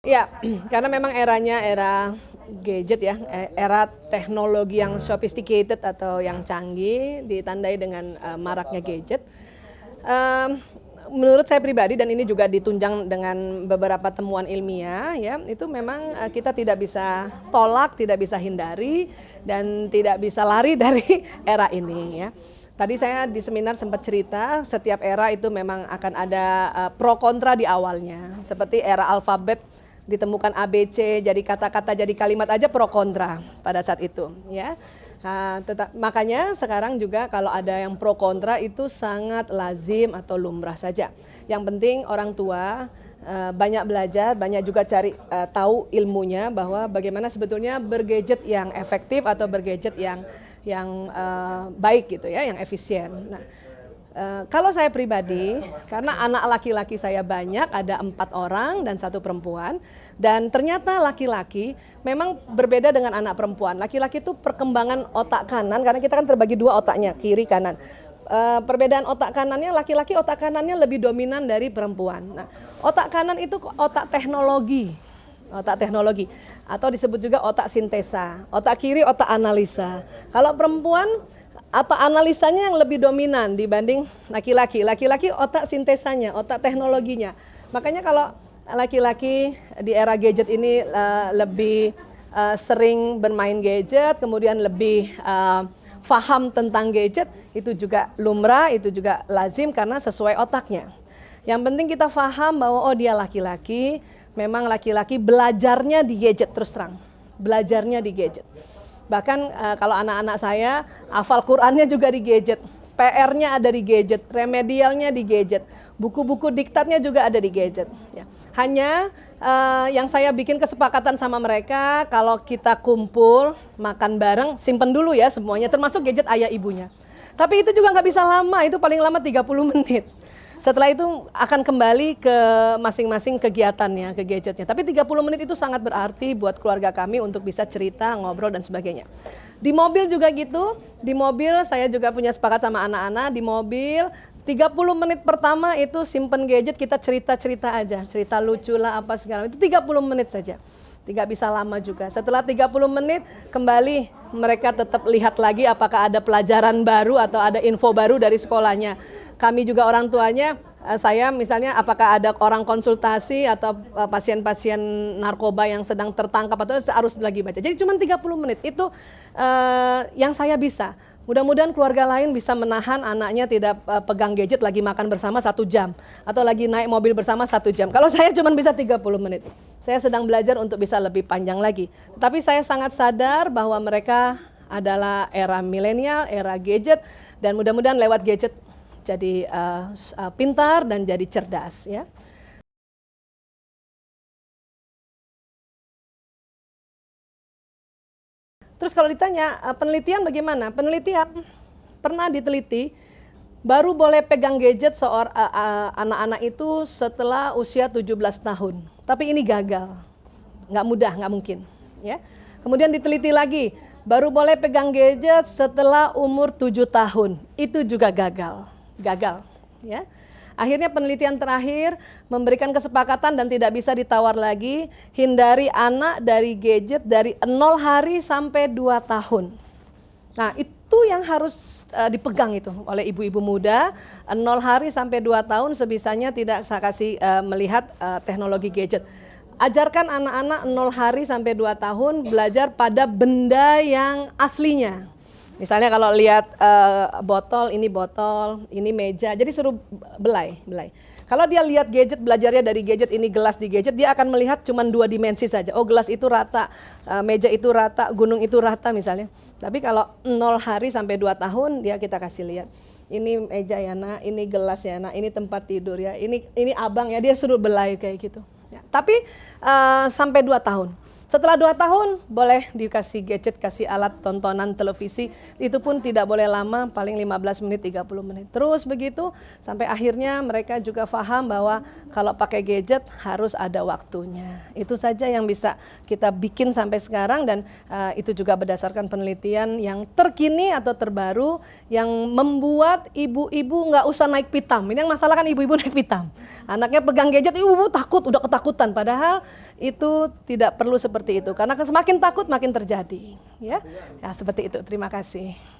Ya, karena memang eranya era gadget ya, era teknologi yang sophisticated atau yang canggih ditandai dengan maraknya gadget. Em, Menurut saya pribadi dan ini juga ditunjang dengan beberapa temuan ilmiah ya, itu memang kita tidak bisa tolak, tidak bisa hindari dan tidak bisa lari dari era ini ya. Tadi saya di seminar sempat cerita setiap era itu memang akan ada pro kontra di awalnya. Seperti era alfabet ditemukan ABC jadi kata-kata jadi kalimat aja pro kontra pada saat itu ya. Nah, makanya sekarang juga kalau ada yang pro kontra itu sangat lazim atau lumrah saja. Yang penting orang tua banyak belajar, banyak juga cari tahu ilmunya bahwa bagaimana sebetulnya bergadget yang efektif atau bergadget yang baik gitu ya, yang efisien. Nah, kalau saya pribadi, karena anak laki-laki saya banyak, ada 4 orang dan 1 perempuan, dan ternyata laki-laki memang berbeda dengan anak perempuan. Laki-laki itu perkembangan otak kanan, karena kita kan terbagi 2 otaknya, kiri kanan. Perbedaan otak kanannya, laki-laki otak kanannya lebih dominan dari perempuan. Nah, otak kanan itu otak teknologi atau disebut juga otak sintesa, otak kiri otak analisa. Kalau perempuan atau analisanya yang lebih dominan dibanding laki-laki. Laki-laki otak sintesanya, otak teknologinya. Makanya kalau laki-laki di era gadget ini lebih sering bermain gadget, kemudian lebih paham tentang gadget, itu juga lumrah, itu juga lazim karena sesuai otaknya. Yang penting kita paham bahwa oh dia laki-laki, memang laki-laki belajarnya di gadget terus terang. Belajarnya di gadget. Bahkan kalau anak-anak saya hafal Qurannya juga di gadget, PR-nya ada di gadget, remedialnya di gadget, buku-buku diktatnya juga ada di gadget. Ya. Hanya yang saya bikin kesepakatan sama mereka, kalau kita kumpul makan bareng, simpen dulu ya semuanya, termasuk gadget ayah ibunya. Tapi itu juga nggak bisa lama, itu paling lama 30 menit. Setelah itu akan kembali ke masing-masing kegiatannya, ke gadgetnya. Tapi 30 menit itu sangat berarti buat keluarga kami untuk bisa cerita, ngobrol, dan sebagainya. Di mobil juga gitu, di mobil saya juga punya sepakat sama anak-anak, di mobil 30 menit pertama itu simpen gadget, kita cerita-cerita aja, cerita lucu lah apa segala, itu 30 menit saja. Tidak bisa lama juga. Setelah 30 menit kembali mereka tetap lihat lagi apakah ada pelajaran baru atau ada info baru dari sekolahnya. Kami juga orang tuanya, saya misalnya apakah ada orang konsultasi atau pasien-pasien narkoba yang sedang tertangkap atau harus lagi baca. Jadi cuma 30 menit itu yang saya bisa. Mudah-mudahan keluarga lain bisa menahan anaknya tidak pegang gadget lagi makan bersama 1 jam. Atau lagi naik mobil bersama 1 jam. Kalau saya cuma bisa 30 menit. Saya sedang belajar untuk bisa lebih panjang lagi. Tapi saya sangat sadar bahwa mereka adalah era milenial, era gadget. Dan mudah-mudahan lewat gadget jadi pintar dan jadi cerdas ya. Terus kalau ditanya penelitian bagaimana? Penelitian pernah diteliti baru boleh pegang gadget anak-anak itu setelah usia 17 tahun. Tapi ini gagal. Nggak mudah, nggak mungkin. Ya. Kemudian diteliti lagi, baru boleh pegang gadget setelah umur 7 tahun. Itu juga gagal. Gagal. Ya. Akhirnya penelitian terakhir memberikan kesepakatan dan tidak bisa ditawar lagi, hindari anak dari gadget dari 0 hari sampai 2 tahun. Nah itu yang harus dipegang itu oleh ibu-ibu muda, 0 hari sampai 2 tahun sebisanya tidak saya kasih melihat teknologi gadget. Ajarkan anak-anak 0 hari sampai 2 tahun belajar pada benda yang aslinya. Misalnya kalau lihat botol, ini meja, jadi suruh belai. Kalau dia lihat gadget, belajarnya dari gadget, ini gelas di gadget, dia akan melihat cuma 2 dimensi saja. Oh gelas itu rata, meja itu rata, gunung itu rata misalnya. Tapi kalau 0 hari sampai 2 tahun, dia kita kasih lihat. Ini meja ya nak, ini gelas ya nak, ini tempat tidur ya, ini abang ya, dia suruh belai kayak gitu. Ya. Tapi sampai 2 tahun. Setelah 2 tahun boleh dikasih gadget, kasih alat tontonan televisi, itu pun tidak boleh lama, paling 15 menit, 30 menit. Terus begitu sampai akhirnya mereka juga paham bahwa kalau pakai gadget harus ada waktunya. Itu saja yang bisa kita bikin sampai sekarang, dan itu juga berdasarkan penelitian yang terkini atau terbaru yang membuat ibu-ibu nggak usah naik pitam. Ini yang masalah kan, ibu-ibu naik pitam. Anaknya pegang gadget, ibu-ibu takut, udah ketakutan. Padahal itu tidak perlu seperti itu, karena semakin takut makin terjadi. Ya, seperti itu. Terima kasih.